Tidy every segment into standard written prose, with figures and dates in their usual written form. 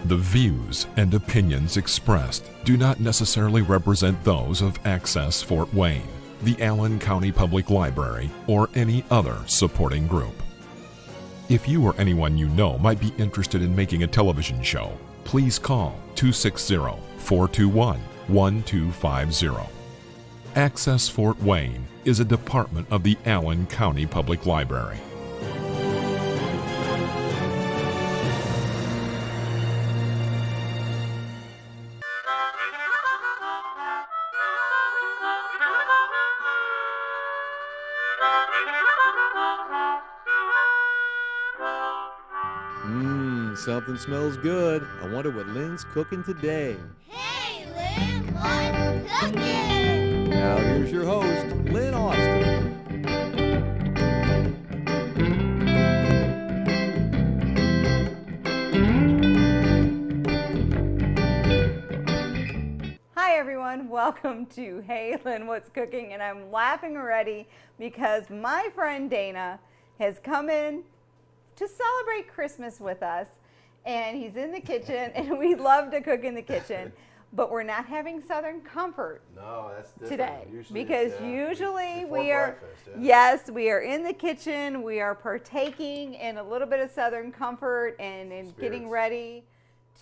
The views and opinions expressed do not necessarily represent those of Access Fort Wayne, the Allen County Public Library, or any other supporting group. If you or anyone you know might be interested in making a television show, please call 260-421-1250. Access Fort Wayne is a department of the Allen County Public Library. Something smells good. I wonder what Lynn's cooking today. Hey, Lynn, what's cooking? Now here's your host, Lynn Austin. Hi everyone, welcome to Hey Lynn, What's Cooking? And I'm laughing already because my friend Dana has come in to celebrate Christmas with us. And he's in the kitchen, and we love to cook in the kitchen, but we're not having Southern Comfort today because usually we are, yes, we are in the kitchen, we are partaking in a little bit of Southern Comfort and in getting ready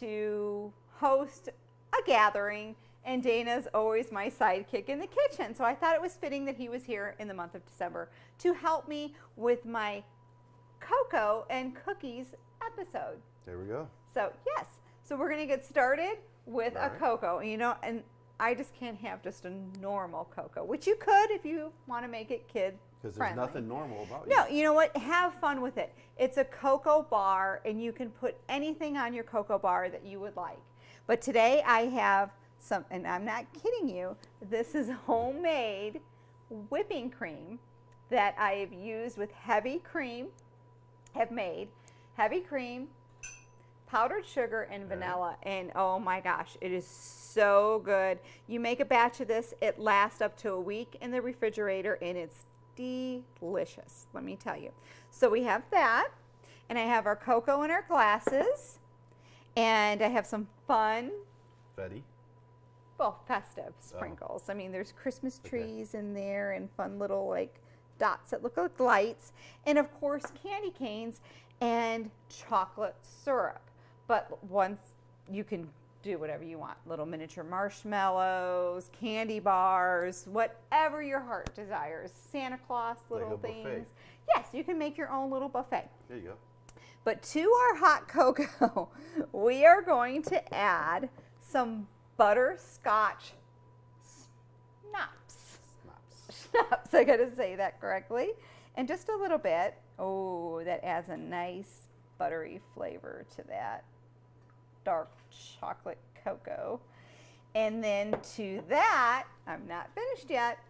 to host a gathering, and Dana's always my sidekick in the kitchen. So I thought it was fitting that he was here in the month of December to help me with my cocoa and cookies episode. There we go. So yes, so we're gonna get started with a cocoa, you know, and I just can't have just a normal cocoa, which you could if you want to make it kid friendly. Because there's nothing normal about it. No, you know what? Have fun with it. It's a cocoa bar, and you can put anything on your cocoa bar that you would like. But today I have some, and I'm not kidding you, this is homemade whipping cream that I have used with heavy cream, powdered sugar and vanilla, and oh my gosh, it is so good. You make a batch of this, it lasts up to a week in the refrigerator, and it's delicious, let me tell you. So we have that, and I have our cocoa in our glasses, and I have some fun, festive sprinkles. I mean, there's Christmas trees in there and fun little like dots that look like lights, and of course candy canes and chocolate syrup. But once you can do whatever you want, little miniature marshmallows, candy bars, whatever your heart desires, Santa Claus little like things. Buffet. Yes, you can make your own little buffet. There you go. But to our hot cocoa, we are going to add some butterscotch schnapps. I gotta say that correctly. And just a little bit. Oh, that adds a nice buttery flavor to that dark chocolate cocoa. And then to that, I'm not finished yet,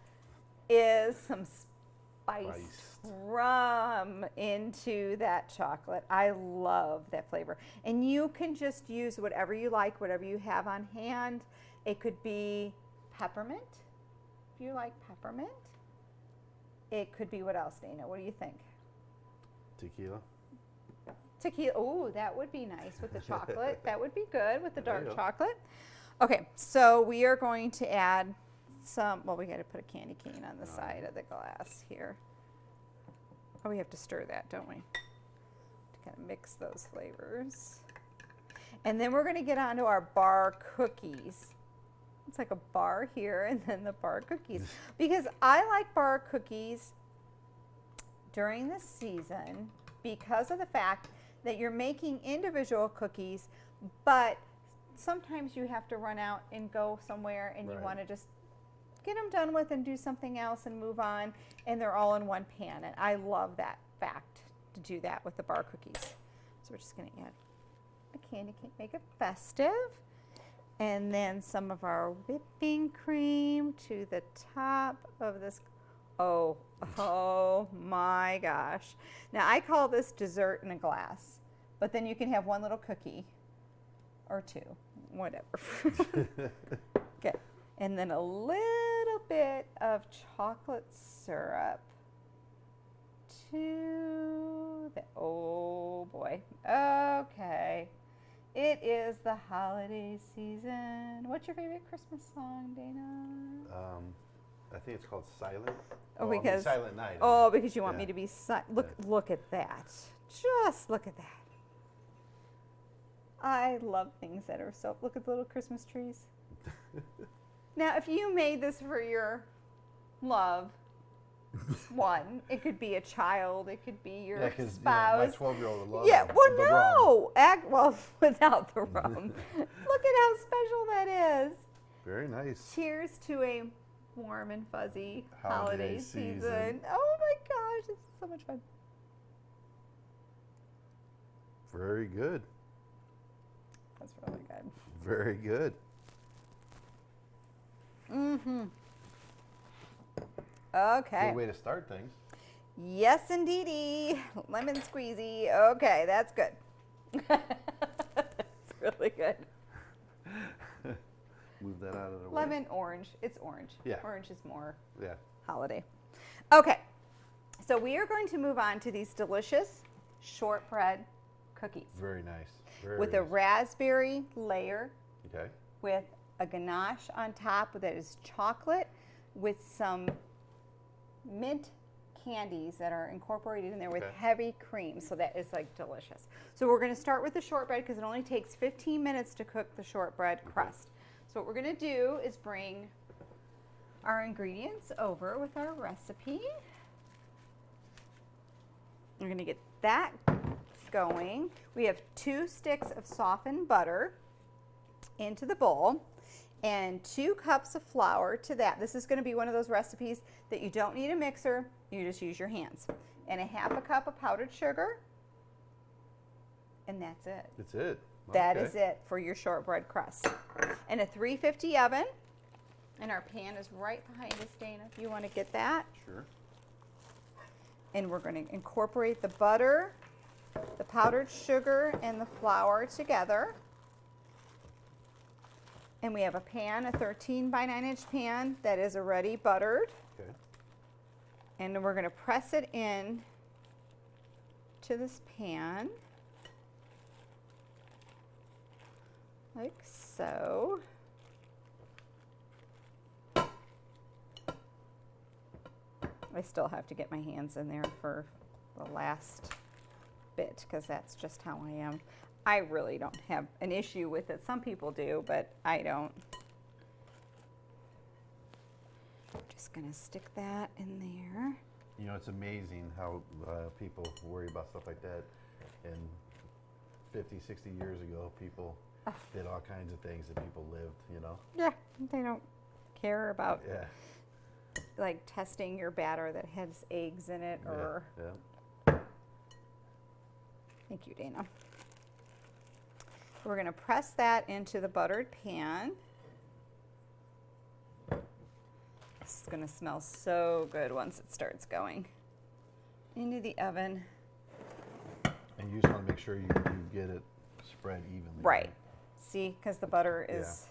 is some spiced rum into that chocolate. I love that flavor. And you can just use whatever you like, whatever you have on hand. It could be peppermint, if you like peppermint. It could be what else, Dana? What do you think? Tequila. Oh, that would be nice with the chocolate. That would be good with the dark chocolate. Okay, so we are going to add some, well, we got to put a candy cane on the side of the glass here. Oh, we have to stir that, don't we? To kind of mix those flavors. And then we're going to get onto our bar cookies. It's like a bar here and then the bar cookies. Because I like bar cookies during the season because of the fact that you're making individual cookies, but sometimes you have to run out and go somewhere and you want to just get them done with and do something else and move on, and they're all in one pan. And I love that fact to do that with the bar cookies. So we're just going to add a candy cane, make it festive. And then some of our whipping cream to the top of this. Oh my gosh. Now I call this dessert in a glass, but then you can have one little cookie or two, whatever. Okay. And then a little bit of chocolate syrup to the, oh boy. Okay. It is the holiday season. What's your favorite Christmas song, Dana? I think it's called Silent. Oh, I mean because Silent Night. Oh, because you want Yeah. me to be look at that. Just look at that. I love things that are so. Look at the little Christmas trees. Now, if you made this for your loved one, it could be a child, it could be your Yeah, because spouse. my 12-year-old would love Yeah, the well, rum. no. Well, without the rum. Look at how special that is. Very nice. Cheers to a warm and fuzzy Holiday holiday season. season. Oh my gosh, it's so much fun. Very good. That's really good. Very good. Mm-hmm. Okay. Good way to start things. Yes, indeedy. Lemon squeezy. Okay, that's good. That's really good. Move that out of the way. Lemon, orange. It's orange. Yeah. Orange is more Yeah. holiday. Okay, so we are going to move on to these delicious shortbread cookies Very nice. Very with a nice. raspberry layer, Okay. with a ganache on top that is chocolate with some mint candies that are incorporated in there with Okay. heavy cream. So that is like delicious. So we're going to start with the shortbread because it only takes 15 minutes to cook the shortbread crust. So what we're going to do is bring our ingredients over with our recipe. We're going to get that going. We have 2 sticks of softened butter into the bowl and 2 cups of flour to that. This is going to be one of those recipes that you don't need a mixer, you just use your hands. And a 1/2 cup of powdered sugar, and that's it. That's it. That Okay. is it for your shortbread crust. And a 350 oven, and our pan is right behind us, Dana, if you want to get that. Sure. And we're going to incorporate the butter, the powdered sugar, and the flour together. And we have a pan, a 13 by 9 inch pan that is already buttered. Okay. And we're going to press it in to this pan, like so. I still have to get my hands in there for the last bit because that's just how I am. I really don't have an issue with it. Some people do, but I don't. Just gonna stick that in there. You know, it's amazing how people worry about stuff like that. And 50, 60 years ago, people did all kinds of things that people lived, you know? Yeah, they don't care about Yeah. like testing your batter that has eggs in it or. Yeah. Thank you, Dana. We're gonna press that into the buttered pan. This is gonna smell so good once it starts going. Into the oven. And you just want to make sure you get it spread evenly. Right. See, because the butter is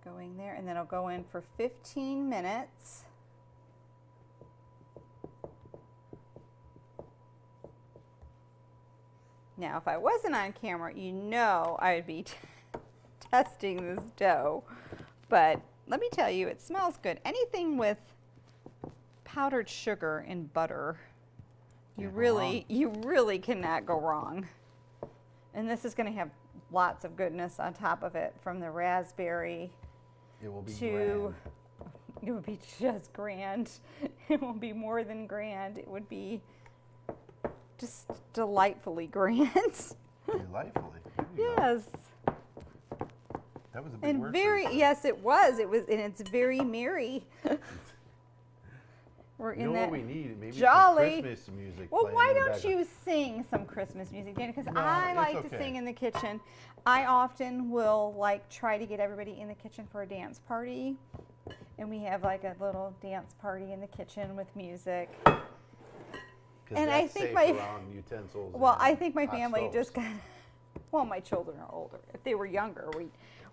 going there, and then it'll go in for 15 minutes. Now, if I wasn't on camera, you know I would be testing this dough. But let me tell you, it smells good. Anything with powdered sugar and butter, you really cannot go wrong. And this is going to have lots of goodness on top of it, from the raspberry It will be to, grand. it would be just grand. It will be more than grand. It would be just delightfully grand. Delightfully. There you go. Yes. That was a big And word for very, you. yes, it was, and it's very merry. We're You in know that what we need? Maybe jolly. some Christmas music. Well, playing why in the don't background. you sing some Christmas music, Dana? Because No, I it's like to okay. sing in the kitchen. I often will like try to get everybody in the kitchen for a dance party, and we have like a little dance party in the kitchen with music. 'Cause and I that's think safe my around utensils well, and I think my hot family stoves. just kind of. Well, my children are older. If they were younger,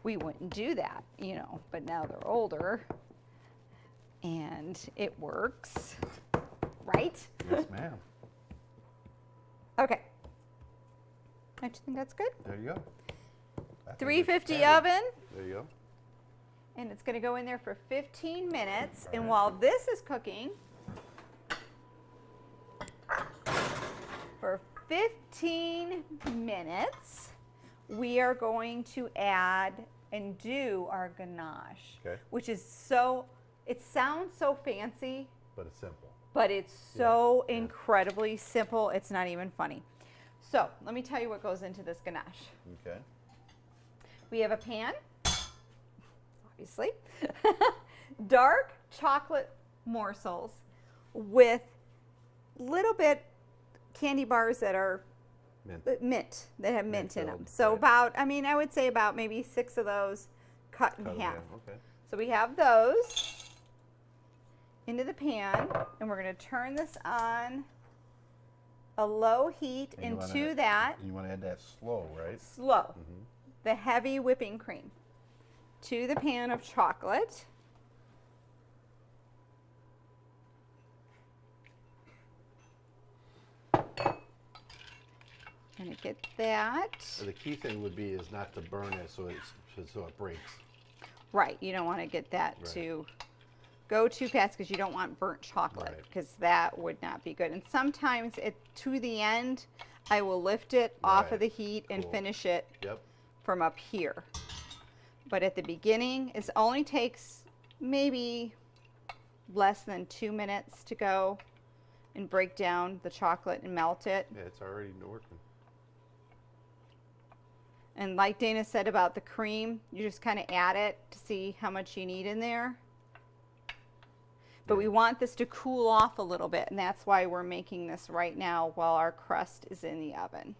we wouldn't do that, you know. But now they're older, and it works, right? Yes, ma'am. Okay, Don't you think that's good? There you go. I think 350 it's added. oven, There you go. and it's going to go in there for 15 minutes. And Alright. while this is cooking, for 15 minutes, we are going to add and do our ganache, Okay. which is so, it sounds so fancy, But it's simple. but it's so yeah. incredibly simple, it's not even funny. So let me tell you what goes into this ganache. Okay. We have a pan, obviously, dark chocolate morsels with little bit candy bars that are Mint. that have mint in them. Mint-filled, So right. about, I mean, I would say about maybe 6 of those cut in Cut 'em half. Okay. So we have those into the pan, and we're going to turn this on a low heat And you wanna- into that You want to add that slow, right? slow, Mm-hmm. the heavy whipping cream to the pan of chocolate. Gonna get that. The key thing would be is not to burn it so it breaks. Right, you don't want to get that Right. to go too fast because you don't want burnt chocolate, Right. because that would not be good. And sometimes to the end, I will lift it off of Right. the heat and Cool. finish it Yep. from up here. But at the beginning, it only takes maybe less than 2 minutes to go and break down the chocolate and melt it. Yeah, it's already working. And like Dana said about the cream, you just kind of add it to see how much you need in there. But we want this to cool off a little bit, and that's why we're making this right now while our crust is in the oven.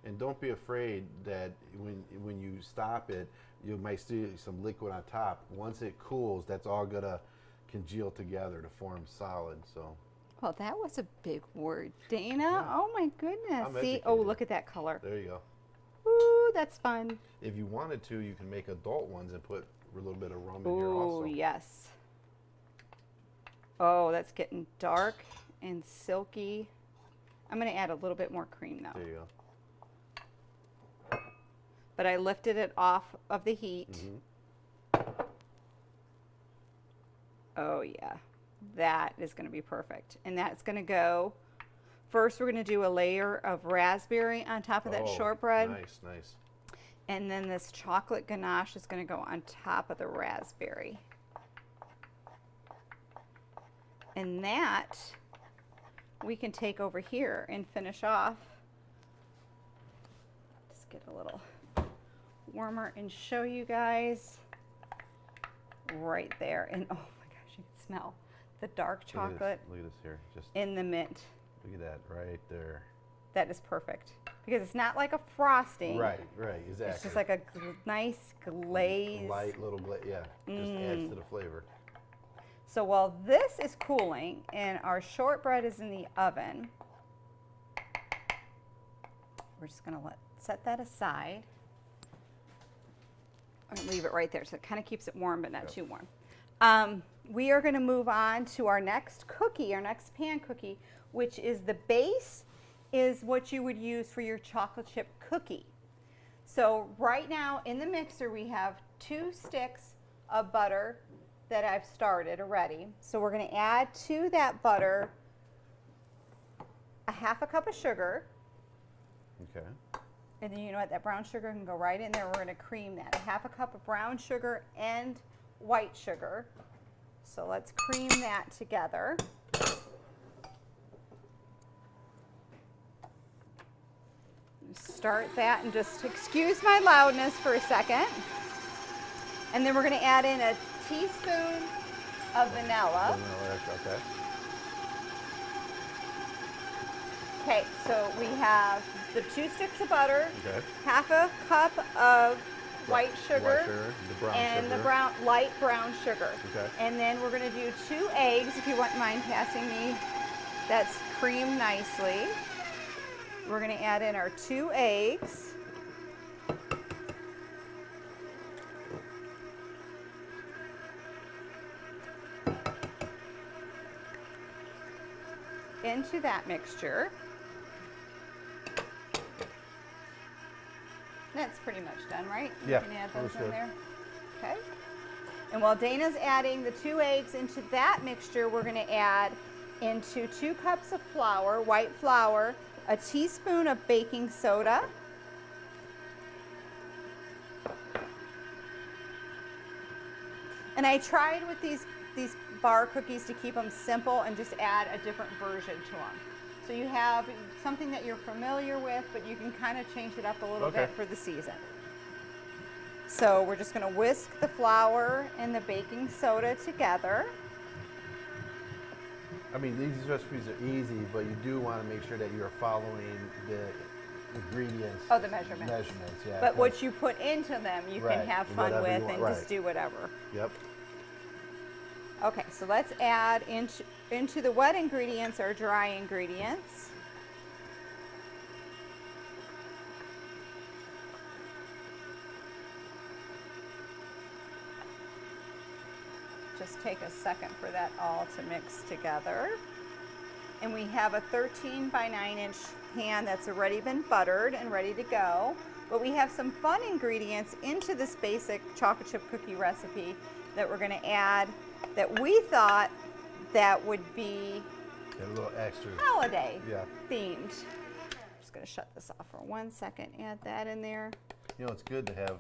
And don't be afraid that when you stop it, you might see some liquid on top. Once it cools, that's all gonna congeal together to form solid. So Well, that was a big word, Dana. Yeah. Oh my goodness. I'm See, oh, educated. look at that color. there you go. Ooh, that's fun. If you wanted to, you can make adult ones and put a little bit of rum in here Ooh, also. yes. Oh, that's getting dark and silky. I'm going to add a little bit more cream though. There you go. But I lifted it off of the heat. Mm-hmm. Oh yeah, that is going to be perfect. And that's going to go, first we're going to do a layer of raspberry on top of that Oh, shortbread. Nice, nice. And then this chocolate ganache is going to go on top of the raspberry. And that we can take over here and finish off. Just get a little warmer and show you guys right there. And oh my gosh, you can smell the dark Look at chocolate this, look at this here. Just in the mint. look at that right there. That is perfect because it's not like a frosting. Right, exactly. It's just like a nice glaze. light little glaze. Yeah, just adds to the flavor. So while this is cooling and our shortbread is in the oven, we're just going to set that aside. I'm going to leave it right there so it kind of keeps it warm but not too warm. We are going to move on to our next cookie, our next pan cookie, which is the base is what you would use for your chocolate chip cookie. So right now in the mixer we have 2 sticks of butter that I've started already. So we're going to add to that butter a 1/2 cup of sugar. Okay. And then you know what, that brown sugar can go right in there. We're going to cream that. A 1/2 cup of brown sugar and white sugar. So let's cream that together. Start that and just excuse my loudness for a second. And then we're going to add in a teaspoon of vanilla. Okay. Okay, so we have the 2 sticks of butter, Okay. 1/2 cup of white sugar, the brown and sugar. the light brown sugar. Okay. And then we're going to do 2 eggs, if you wouldn't mind passing me. That's creamed nicely. We're going to add in our 2 eggs. Into that mixture. That's pretty much done, right? Yeah, You can add that was those in good. there. Okay. And while Dana's adding the 2 eggs into that mixture, we're going to add into 2 cups of flour, white flour, a teaspoon of baking soda, and I tried with these bar cookies to keep them simple and just add a different version to them. So you have something that you're familiar with, but you can kind of change it up a little bit for the season. So we're just going to whisk the flour and the baking soda together. I mean, these recipes are easy, but you do want to make sure that you're following the ingredients. Oh, the measurements. Measurements, yeah. But what you put into them, you Right, can have fun whatever you with want, and right. just do whatever. Yep. Okay, so let's add into the wet ingredients our dry ingredients. Just take a second for that all to mix together. And we have a 13 by 9 inch pan that's already been buttered and ready to go. But we have some fun ingredients into this basic chocolate chip cookie recipe that we're going to add that we thought that would be Get a little extra. holiday Yeah. themed. Just going to shut this off for 1 second. Add that in there. You know, it's good to have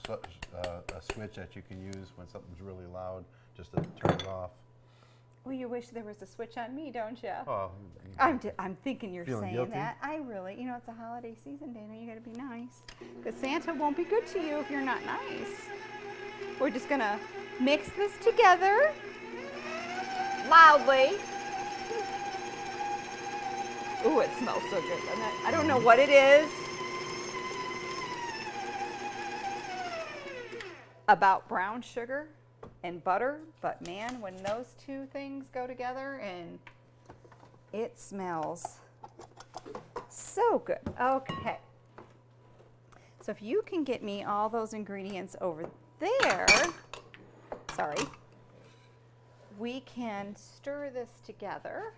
a switch that you can use when something's really loud, just to turn it off. Well, you wish there was a switch on me, don't you? Oh, I'm thinking you're Feeling saying guilty? that. I really, you know, it's a holiday season, Dana. You got to be nice. Because Santa won't be good to you if you're not nice. We're just going to mix this together loudly. Ooh, it smells so good, doesn't it? I don't know what it is about brown sugar and butter, but man, when those 2 things go together, and it smells so good. Okay. So if you can get me all those ingredients over there, sorry, we can stir this together.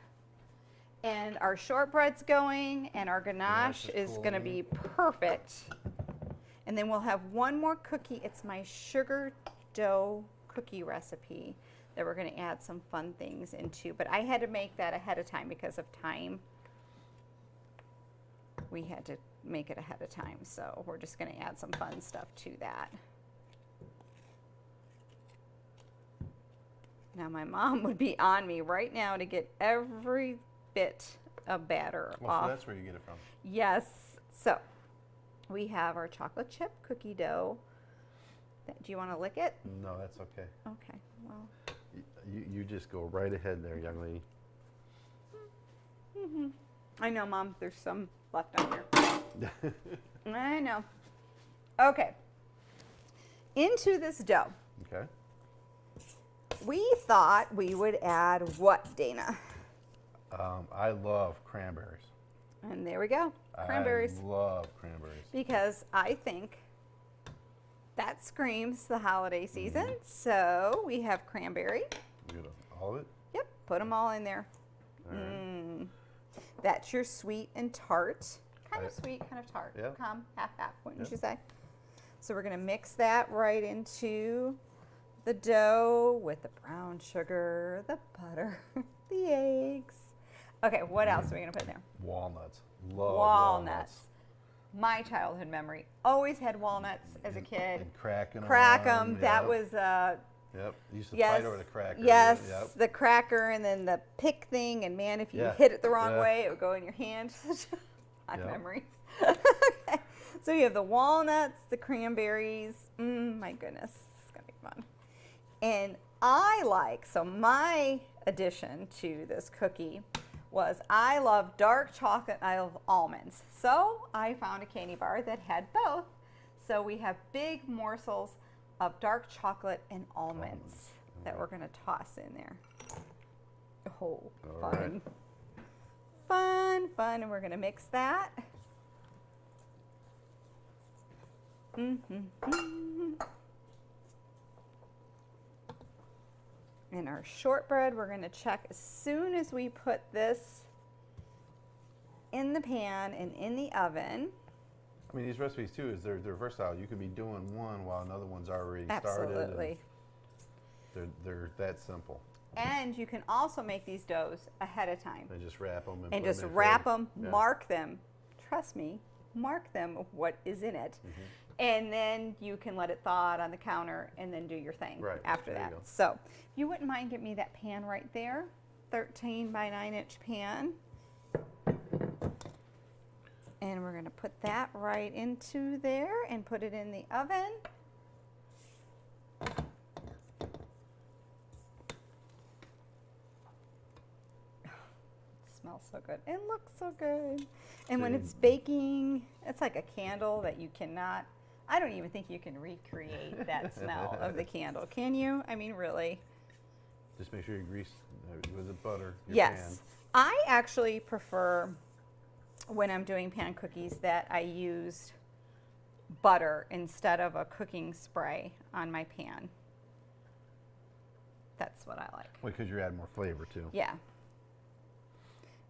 And our shortbread's going, and our ganache is going to be perfect. And then we'll have one more cookie. It's my sugar dough cookie recipe that we're going to add some fun things into. But I had to make that ahead of time because of time. We had to make it ahead of time, so we're just going to add some fun stuff to that. Now my mom would be on me right now to get every bit of batter off. So that's where you get it from. Yes. So we have our chocolate chip cookie dough. Do you want to lick it? No, that's okay. Okay. Well. You just go right ahead there, young lady. I know, Mom. There's some left on here. I know. Okay. Into this dough, Okay. we thought we would add what, Dana? I love cranberries. And there we go. Cranberries. I love cranberries. Because I think that screams the holiday season. So we have cranberry. You get all of it? Yep, put them all in there. All right. That's your sweet and tart. Kind of I- sweet, kind of tart. Yeah. Half, wouldn't Yep. you say? So we're going to mix that right into the dough with the brown sugar, the butter, the eggs. Okay, what else are we going to put in there? Walnuts. Love Walnuts. My childhood memory. Always had walnuts as a kid. And cracking them. Crack them. That Yep. was Yep. You used to yes, fight over the cracker. yes, Yep. the cracker, and then the pick thing. And man, if you Yeah, hit it the wrong yeah. way, it would go in your hand. Fond Yep. memories. Okay. So you have the walnuts, the cranberries. My goodness, it's gonna be fun. And so my addition to this cookie was I love dark chocolate and I love almonds. So I found a candy bar that had both. So we have big morsels of dark chocolate and almonds that we're gonna toss in there. Oh, All fun. right. Fun, and we're gonna mix that. And our shortbread, we're gonna check as soon as we put this in the pan and in the oven. I mean, these recipes too is they're versatile. You could be doing one while another one's already started. Absolutely. They're that simple. And you can also make these doughs ahead of time. And just wrap them And put just them in wrap fridge. them, Yeah. mark them. Trust me, mark them what is in it. And then you can let it thaw out on the counter and then do your thing Right, after there you that. go. So if you wouldn't mind getting me that pan right there, 13 by 9 inch pan. And we're going to put that right into there and put it in the oven. Smells so good. It looks so good. And when it's baking, it's like a candle that you cannot, I don't even think you can recreate that smell of the candle. Can you? I mean, really? Just make sure you grease with the butter. Your Yes. pan. I actually prefer when I'm doing pan cookies that I use butter instead of a cooking spray on my pan. That's what I like. Well, because you're adding more flavor too. Yeah.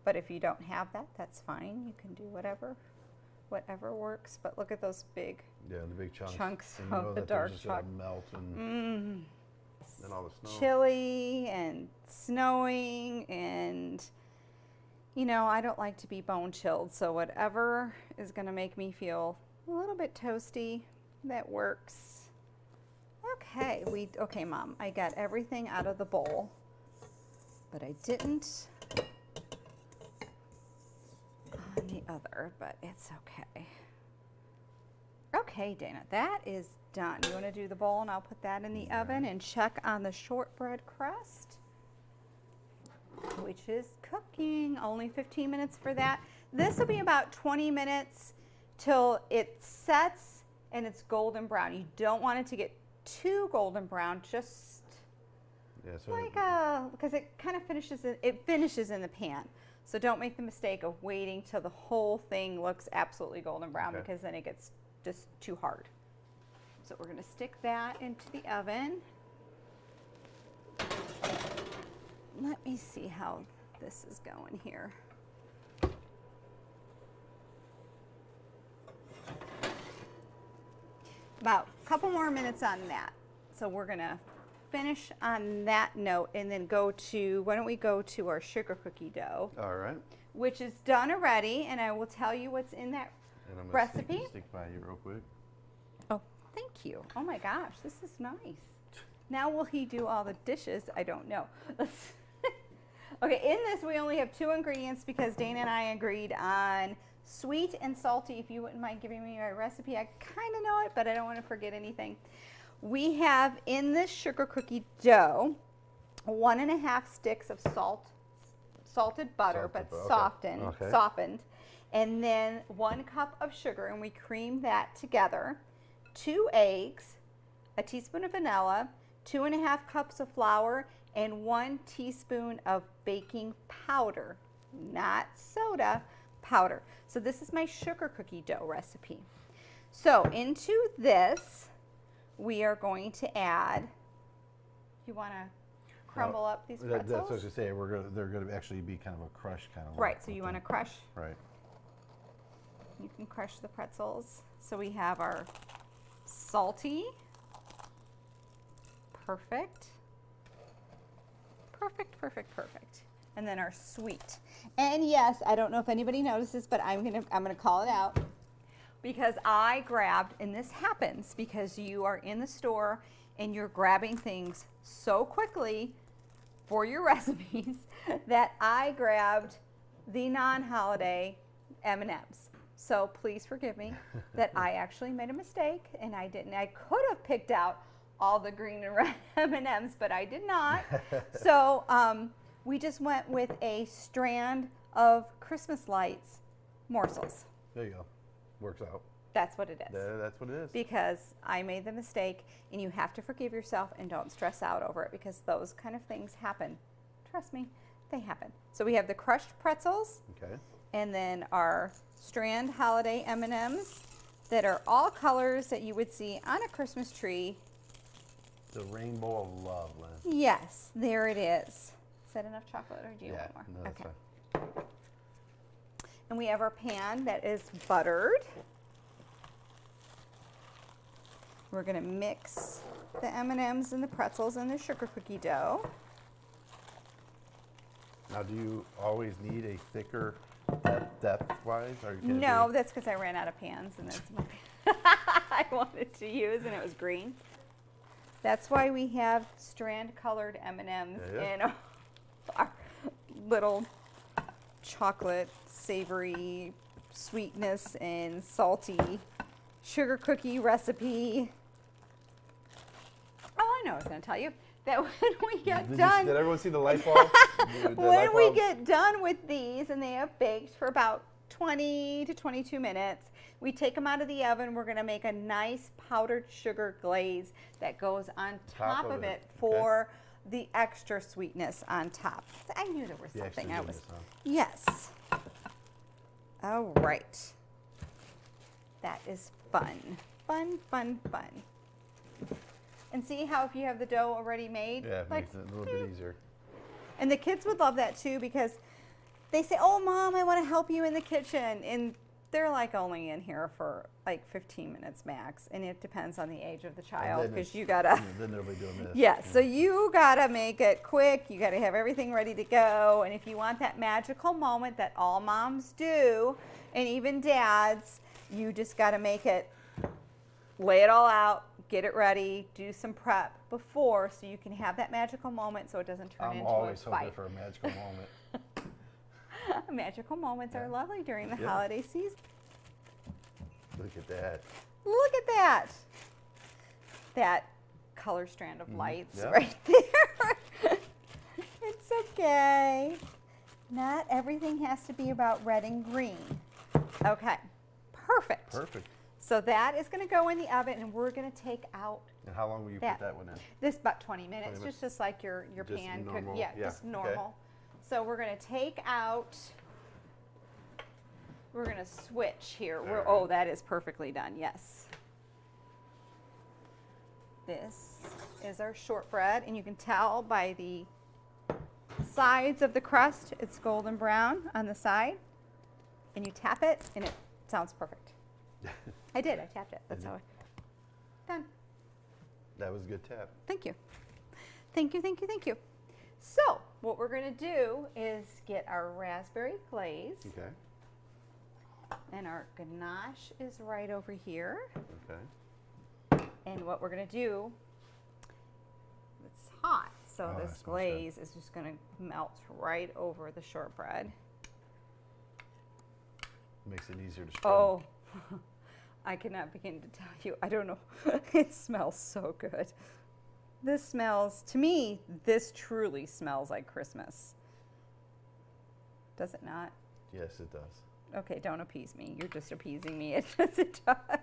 But if you don't have that, that's fine. You can do whatever works. But look at those big Yeah, the big chunks. chunks And you of know the that they're dark just gonna chocolate. melt and all the snow. Chilly and snowing, and you know, I don't like to be bone chilled, so whatever is going to make me feel a little bit toasty, that works. Okay, okay, Mom, I got everything out of the bowl, but I didn't on the other, but it's okay. Okay, Dana, that is done. You want to do the bowl, and I'll put that in the oven and check on the shortbread crust, which is cooking. Only 15 minutes for that. This will be about 20 minutes till it sets and it's golden brown. You don't want it to get too golden brown, just So like because it kind of finishes in the pan. So don't make the mistake of waiting till the whole thing looks absolutely golden brown, because then it gets just too hard. So we're going to stick that into the oven. Let me see how this is going here. About a couple more minutes on that. So we're going to finish on that note and then go to, why don't we go to our sugar cookie dough, all right. which is done already, and I will tell you what's in that And I'm gonna recipe. stick by you real quick. Oh, thank you. Oh my gosh, this is nice. Now will he do all the dishes? I don't know. Okay, in this we only have 2 ingredients because Dana and I agreed on sweet and salty. If you wouldn't mind giving me my recipe, I kind of know it, but I don't want to forget anything. We have in this sugar cookie dough 1.5 sticks of salted butter, but softened, and then 1 cup of sugar, and we cream that together. 2 eggs, a teaspoon of vanilla, 2.5 cups of flour, and 1 teaspoon of baking powder, not soda, powder. So this is my sugar cookie dough recipe. So into this, we are going to add, you want to crumble up these pretzels? That's what I was going to say. They're going to actually be kind of a crush kind of. Right, so you want to crush? Right. You can crush the pretzels. So we have our salty. Perfect. Perfect, perfect, perfect. And then our sweet. And yes, I don't know if anybody notices, but I'm gonna call it out, because I grabbed, and this happens because you are in the store and you're grabbing things so quickly for your recipes that I grabbed the non-holiday M&Ms. So please forgive me that I actually made a mistake, and I didn't. I could have picked out all the green and red M&Ms, but I did not. So we just went with a strand of Christmas lights morsels. There you go. Works out. That's what it is. That's what it is. Because I made the mistake, and you have to forgive yourself and don't stress out over it, because those kind of things happen. Trust me, they happen. So we have the crushed pretzels, Okay. and then our strand holiday M&Ms that are all colors that you would see on a Christmas tree. The rainbow of love, Lynn. Yes, there it is. Is that enough chocolate, or do you want more? No, that's Okay. fine. And we have our pan that is buttered. We're going to mix the M&Ms and the pretzels and the sugar cookie dough. Now, do you always need a thicker depth-wise? No, that's because I ran out of pans and that's my I wanted to use, and it was green. That's why we have strand-colored M&Ms in our little chocolate, savory, sweetness, and salty sugar cookie recipe. Oh, I know what I was going to tell you. That when we get done. Did everyone see the light bulb? When we get done with these and they have baked for about 20 to 22 minutes, we take them out of the oven. We're going to make a nice powdered sugar glaze that goes on top of it for the extra sweetness on top. I knew there was something I was. Yes. All right. That is fun. Fun, fun, fun. And see how if you have the dough already made? Yeah, it makes it a little bit easier. And the kids would love that too because they say, oh, Mom, I want to help you in the kitchen. And they're like only in here for like 15 minutes max. And it depends on the age of the child because you got to. Then they'll be doing this. Yeah, so you got to make it quick. You got to have everything ready to go. And if you want that magical moment that all moms do, and even dads, you just got to make it, lay it all out. Get it ready, do some prep before so you can have that magical moment so it doesn't turn into a fight. I'm always hoping for a magical moment. Magical moments are lovely during the holiday season. Look at that. Look at that. That color strand of lights right there. It's okay. Not everything has to be about red and green. Okay, perfect. Perfect. So that is going to go in the oven, and we're going to take out. And how long will you put that one in? This about 20 minutes, just like your pan could. Yeah, just normal. Okay. So we're going to take out. We're going to switch here. Oh, that is perfectly done. Yes. This is our shortbread, and you can tell by the sides of the crust, it's golden brown on the side, and you tap it, and it sounds perfect. I did. I tapped it. That's how done. That was a good tap. Thank you. Thank you, thank you, thank you. So what we're going to do is get our raspberry glaze. Okay. And our ganache is right over here. Okay. And what we're going to do, it's hot, so this glaze is just going to melt right over the shortbread. Makes it easier to spread. Oh. I cannot begin to tell you. I don't know. It smells so good. This smells, to me, this truly smells like Christmas. Does it not? Yes, it does. Okay, don't appease me. You're just appeasing me. It does.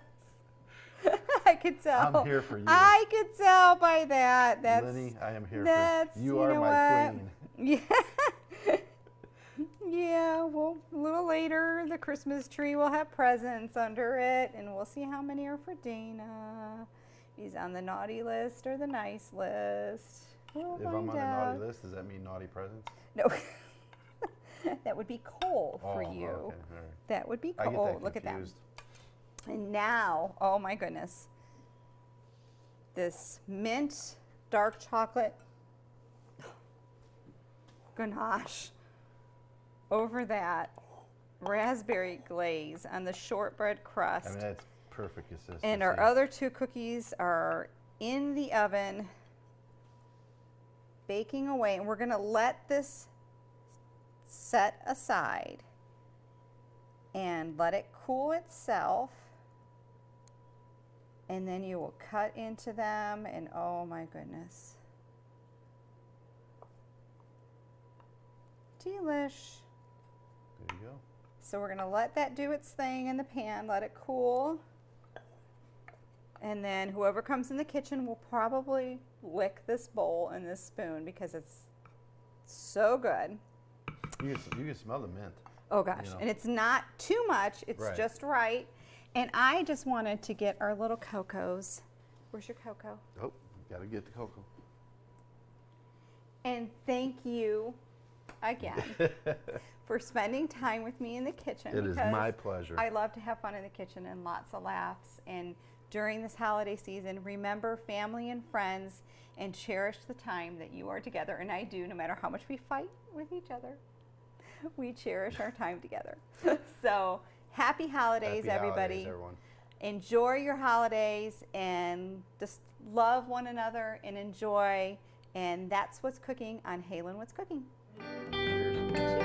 I could tell. I'm here for you. I could tell by that. Lenny, I am here for you. You are my queen. Yeah. Yeah, well, a little later, the Christmas tree will have presents under it, and we'll see how many are for Dana. He's on the naughty list or the nice list. If I'm on the naughty list, does that mean naughty presents? No. That would be coal for you. Okay. All right. That would be coal. Look at that. And now, oh my goodness, this mint dark chocolate ganache over that raspberry glaze on the shortbread crust. I mean, that's perfect consistency. And our other two cookies are in the oven, baking away. And we're going to let this set aside and let it cool itself. And then you will cut into them, and oh my goodness. Delish. There you go. So we're going to let that do its thing in the pan, let it cool. And then whoever comes in the kitchen will probably lick this bowl and this spoon because it's so good. You can smell the mint. Oh gosh, and it's not too much, it's just right. And I just wanted to get our little cocos. Where's your cocoa? Oh, got to get the cocoa. And thank you again for spending time with me in the kitchen. It is my pleasure. I love to have fun in the kitchen and lots of laughs. And during this holiday season, remember family and friends and cherish the time that you are together. And I do, no matter how much we fight with each other, we cherish our time together. So happy holidays, everybody. Everyone. Enjoy your holidays and just love one another and enjoy. And that's what's cooking on Hey Lynn, What's Cooking. Cheers.